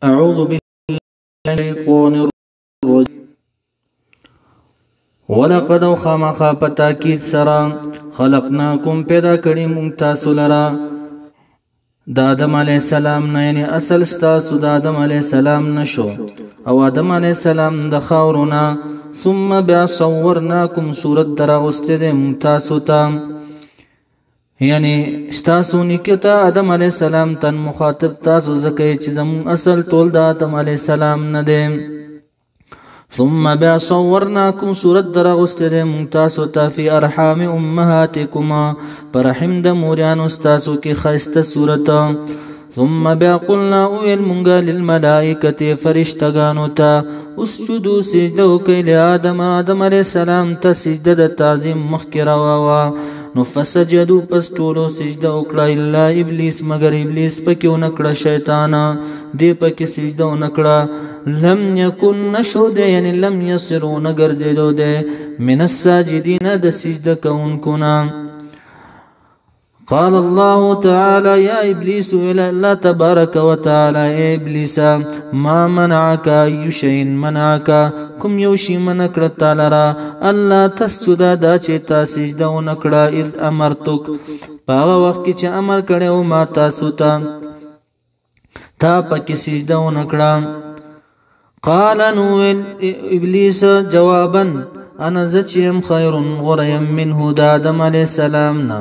اعوذ بالله من الشیطان الرجیم ولقد خامخا پتاکید سرا خلقناکم پیدا کړی مونږ تاسو لرا د آدم علیه السلام نه، یعنی اصل ستاسو د آدم علیه السلام نشو او آدم علیه السلام د خاورنا، ثم بیا صورناکم صورت دراغسته د مونږ تاسو ته، یعنی ستاسو نکتا آدم علیه السلام تن مخاطب تاسو زکه چې زمون اصل ټول د آدم علیه السلام نه دی. ثم بیا صورناکم صورت دراغسته د مونږ تاسو ته فی ارحام امهاتکما پرحم د موریانو ستاسو کې خاسته صورت. ثم بیا قلنا اویل مونږه للملائکه فرشتگانو ته اسجدوا سجده وکړئ لآدم آدم علیه السلام ته سجده د تعظیم مخکې راواوه، نو فسجدوا پس ټولو سجده وکړه الا ابلیس مگر ابلیس پکې ونه کړه، شیطان دی پکې سجده ونه کړه. لم یکن نشو دی یعنی لم یصرو نګرځېدو دی من الساجدین د سجده کوونکو نه. قال الله تعالى يا ابلیس الى الله تبارک وتعالى اے ابلیس ما منعك اي شيء منعك کوم یو شی منع کړ تعالی را الله تسجد دا چې تا سجده ونکړه اذ امرتک په وخت کې چې امر کړو ما تاسو ته تا پکې سجده ونکړه. قال نو ابلیس جوابا انا زچم خير غريم منه د آدم علیه السلام نه،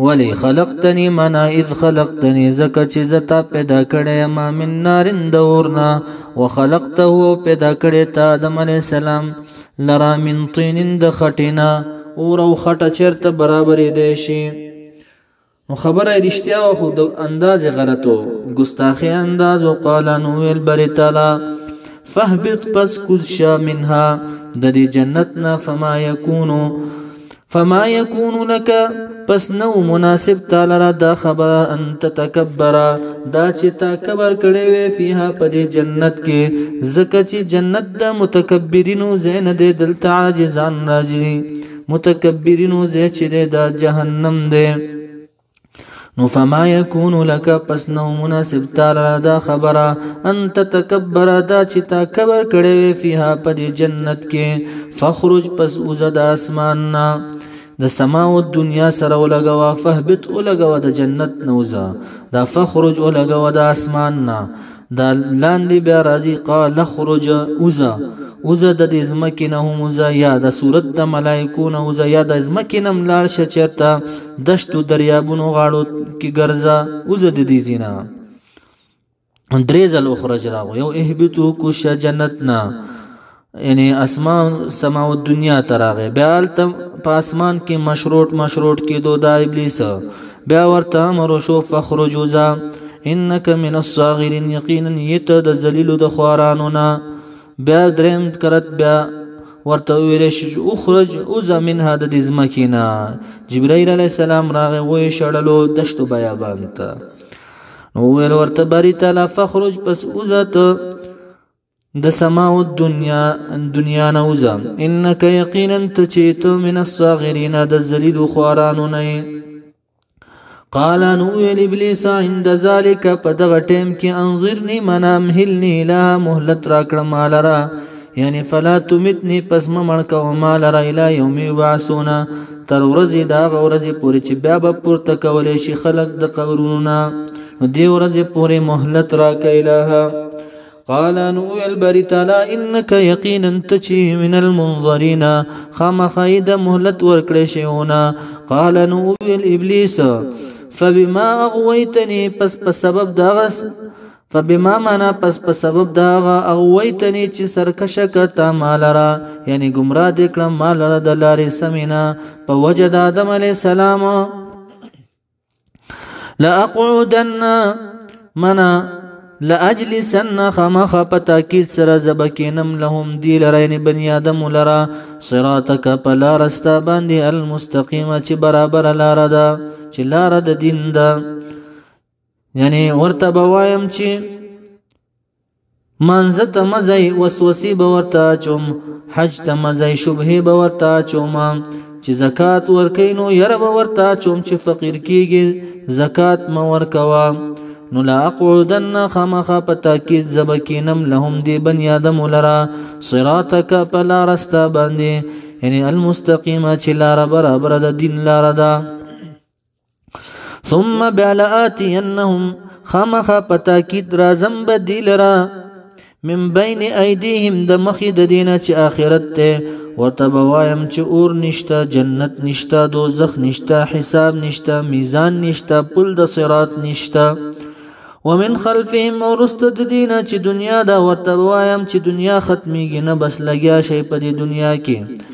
ولی خلقتنی منا اذ خلقتنی زکه چې زتا پیدا کړی ما من نارن دورنا وخلقته پیدا کړی تا آدم علیه السلام لرا من طین د خټینا اور او خټه چرته برابرې دی شي. نو خبره رښتیا او خو د انداز غلطو ګستاخی انداز. وقال نو ویل بری تعالی فهبط پس کوشا منها د دې جنت نه فما يكون لك پس نو مناسب تعالی را دا خبره ان تتکبر دا چې تا کبر کړي وي فيها پدې جنت کې، زکه چې جنت د متکبرینو زین دې دلته عاجزان راځي، متکبرینو زې چې د جهنم دې. نو فما يكون لك پس نو مناسب تعالی دا خبره ان تتکبر دا چې تا کبر کړي وي فيها پدې جنت کې، فخرج پس وزد اسمان نا د سما او دنیا سره ولګوا، فهبط ولګوا د جنت نوزا دا فخرج ولګوا د اسمان نا دا لاندې بیا راځي قال خرج اوزا د دې زمکې نه هم اوزا یا د صورت د ملائکو نه اوزا یا د زمکې نه ملار شه چرته دشتو دریابونو غاړو کې ګرځا اوزا د دې زینا درېزل اخرج راغو یو اهبطو کوش جنت نا یعنی اسمان سما او دنیا تراغه بیا تم په اسمان کې مشروط کې دو دا ابلیس بیا ورته امر شو فخرج وزا انك من الصاغرين یقینا یت د ذلیل د خوارانو نه. بیا دریم کرت بیا ورته ویل شي اخرج وزا منها د ذمکینا. جبرائیل علیہ السلام راغه وې شړلو دشتو بیابان ته، نو ویل ورته بری تعالی فخرج پس وزا ته د سما او دنیا نوزا انك یقینا تچیت من الصاغرین د ذلیل خوارانو نه. قال نو ابلیس عند ذلك پدغه ټیم کې انظرنی منا مهلنی لا مهلت راکړه مالرا، یعنی فلا تمتنی پس مړ کو مالرا الی یوم یبعثون تر ورځې دا ورځې پورې چې بیا به پورته کولې شي خلق د قبرونو نه، دې ورځې پورې مهلت راکړه الها. قال نو البری تعالی انك یقینا تچی من المنظرین خامخید مهلت ورکړې شیونه. قال نو ابلیس فبما اغويتني پس په سبب داغس فبما معنا پس په سبب داغه اغويتني چې سرکشه کته مالرا یعنی گمراه دکړه مالرا د لارې سمینا په وجد آدم علی السلام لا اقعدن منا لاجلسن خمخ پتاکید سره زبکینم لهم دی لرین بنی آدم لرا صراطک پلا رستا باندې المستقیم چې برابر لار ده چې لار د دین ده. یعنی ورته بوایم چې منځ ته مزای وسوسې به ورته چوم، حج ته مزای شبهه به ورته چوم، چې زکات ورکینو یره به ورته چوم چې فقیر کیږي زکات مو ورکوا. نو لا اقعدن خامخا پتاکید زبکینم لهم دی بنی آدم لرا صراطک پلا رستا باندې یعنی المستقیمه چې لار برابر د دین لار ده ثم بلآتینهم خامخا پتاکید رازم بدیل را من بین ایدیهم د مخی د دینه چې آخرت ته ورته بوایم چې اور نشته جنت نشته دوزخ نشته حساب نشته میزان نشته پل د صراط نشته ومن خلفهم ورست د دینه چې دنیا دا ورته بوایم چې دنیا ختمیږي نه بس لګیا شي په دې دنیا کې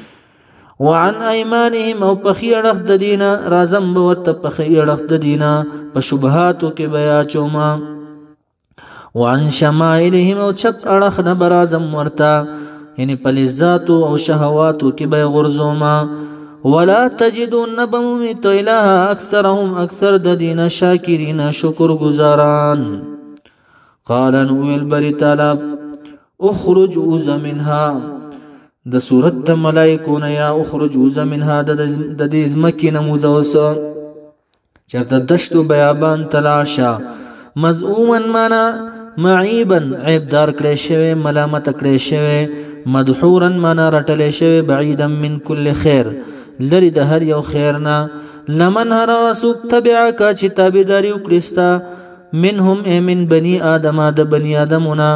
وعن ايمانهم او پخی اړخ د دینه رازم ورته پخی اړخ د دینه په شبهاتو کې بیا چوما وعن شمائلهم او چپ اړخ نه برازم ورته یعنی پلذات او شهواتو کې بیا غرزوما ولا تجدون بمت اله اکثرهم اکثر د دینه شاکرین شکر گزاران قال نويل بری تعالی اخرج اوز منها د صورت د ملائکون یا اخرج اوز منها د دې زمکې نموزه وسو چرته دشتو بیابان تلاشا مذعوما معنا معیبا عیبدار کړي شوی ملامت کړي شوی مدحورا معنا رټلې شوی بعیدا من کل خیر لری د هر یو خیر نه لمن هر رسول تبعک چې تابعداري وکړستا منهم من بني ادم د بني ادمونه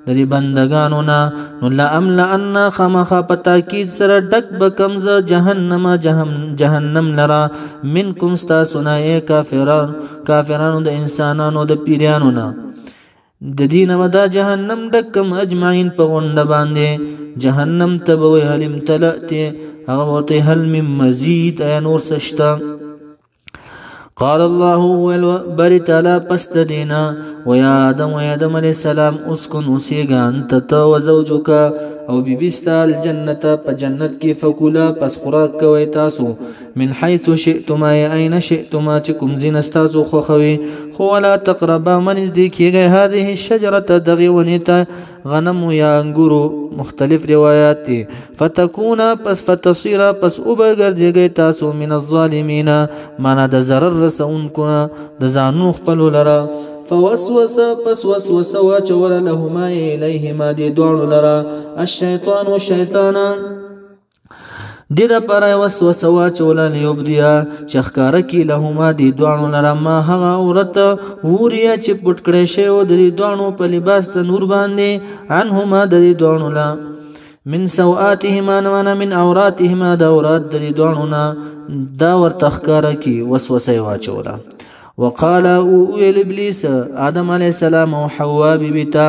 د دې بندگانو نه نو لا املا ان خامخا پتاکید سره ډک بکم ز جهنم لرا منکم استاسنا کافرانو د انسانانو د پیرانو نه د دین ودا جهنم ډکم اجمعین په غونډه باندې جهنم تبوي هل امتلأت هغه ورته هل من مزید یا نور سشتا قال الله بری تعالی پس دینا ویا آدم علیہ السلام اسکن اسیگا انت و زوجک او بیبستا الجنت پا جنت کی فکولا پس خوراک کوئی تاسو من حیث شئتما یا این شئتما چکم زین استاسو خوخوی خولا تقربا من ازدیکی گئی هذه الشجرت دغیونیتا غنم یا انگورو مختلف روایات تی فتکونا پس فتصیرا پس اوبرگرزی گئی تاسو من الظالمین مانا د ضرر رسون کنا د زانو خپلو لرا فوسوس پس وسوس واچول لهما الیهما دی دوړو لرا الشیطان و شیطانا د د پر وسوس واچول لیوبدیا چخکار کی لهما دی دوړو لرا ما هغه اورت وریا چې پټ کړي شه او د دوړو په لباس ته نور باندې عنهما د دوړو لا من سوآتهما وانا من عوراتهما دورات د دوړو نا دا ور تخکار کی وسوسه واچولا وقال اوئل ابلیس آدم علیہ السلام او حوا بیبیتا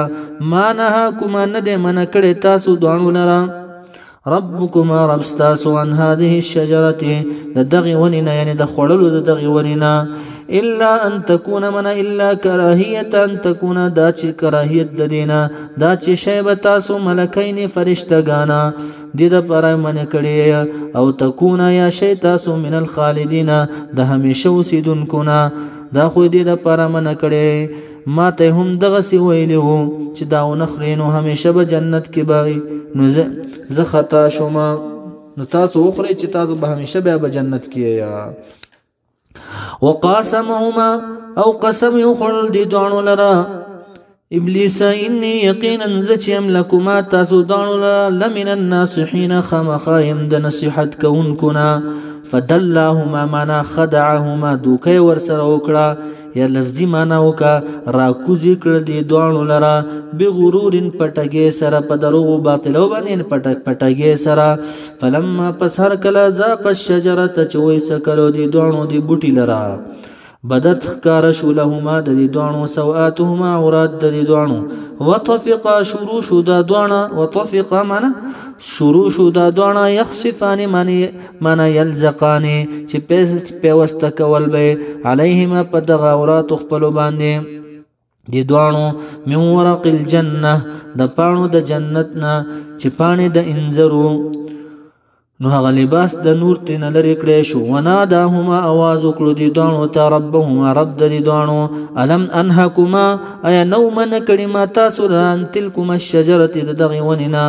ما نهاکما ند من کړه تاسو دوانو لرا ربکما رب تاسو عن هذه الشجره دغه ونینا یعنی د خړلو د دغه ونینا الا ان تكون من الا کراهیه ان تكون دا چې کراهیت د دینا دا چې شیبه تاسو ملکین فرشتگانا د د پر من کړي او تكون یا شی تاسو من الخالدین د همیشه اوسیدونکو نا دا خو دې د پر من کړي ما ته هم دغه سی ویلو چې داو نخرینو همیشه به جنت کې باغی نو زه خطا شوم نو تاسو اخري چې تاسو به همیشه به جنت کې یا وقاسمهما او قسم يخل دي دوانو لرا ابلیس انی یقینا زچم لکما تاسو دوانو لرا لمن الناصحین خامخایم د نصیحت کوونکنا فدلهما معنا خدعهما دوکي ورسره وکړه یا لفظي معنا وکا راکوزی کړ دي دوانو لرا بغرورن پټګي سره په دروغ باطلو باندې پټګي سره فلما پسهر کلا ذاق الشجره چوي سکلو دي دوانو دي بوټي لرا بدت خکار شو لهما د دې دوانو سوآتهما عورات د دې دوانو وطفقا شروع شو د دوانه وطفقا معنا شروع شو د دوانه يخصفان معنا يلزقان چې پیوسته کول به عليهما په دغه عورات خپل باندې دې دوانو من ورق الجنه د پانو د جنت نه چې پانی د انذرو نو هغه لباس د نور تین لري کړی شو وناداهما आवाज وکړو دي دوانو ته ربهما رب د دوانو الم انهکما ایا نو من کړي ما تاسو ران تلکما الشجره د دغه ونینا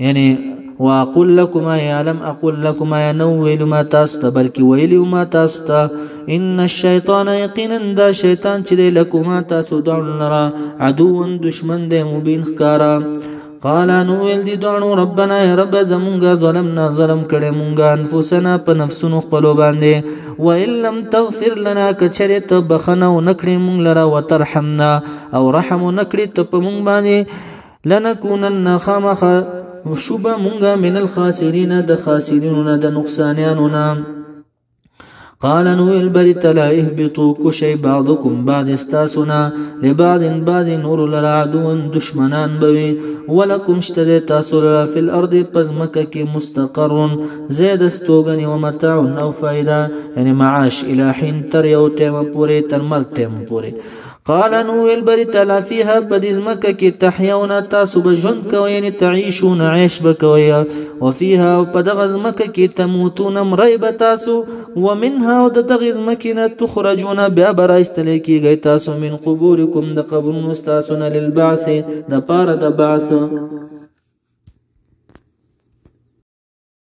یعنی واقول لكم يا لم اقول لكم يا نويل ما تاستا بلکې ویلی ما تاستا ان الشیطان یقینا دا شیطان چې لكم تاسو دون لرا عدو دشمن دې مبین ښکارا قال نویل دی دعنو ربنا یا رب زمونگا ظلمنا ظلم کڑے مونگا انفسنا پا نفسنو خپلو باندے وَإِن لَمْ تَغْفِرْ لَنَا کچریت بخنو نکڑی مونگ لرا وَتَرْحَمْنا او رحمو نکڑی تپ مونگ باندے لَنَكُونَنَّ خَامَخَ شبا مونگا من الخاسرین د خاسرینونا د نقصانیانونا قال نویل بری تلا اهبطو کشی بعضکم بعض استاسنا لبعض بعض نور لرا عدوان دشمنان بوی ولکم شتد تاسو لرا فی الارض پزمکا کی مستقرن زید استوگنی ومتاعن او فائدہ یعنی معاش الہین تر یو تیم پوری تر مرگ تیم پوری قال نویل بری تلا فیها بدزمکا کی تحیون تاسو بجند کو یعنی تعیشون عیش بکویا وفیها پدغزمکا کی تموتون مریب تاسو ومنها ودغزمکنا تخرجون بابر استلیکی گئی تاسو من قبورکم د قبرون استاسون للبعث د پار د بعث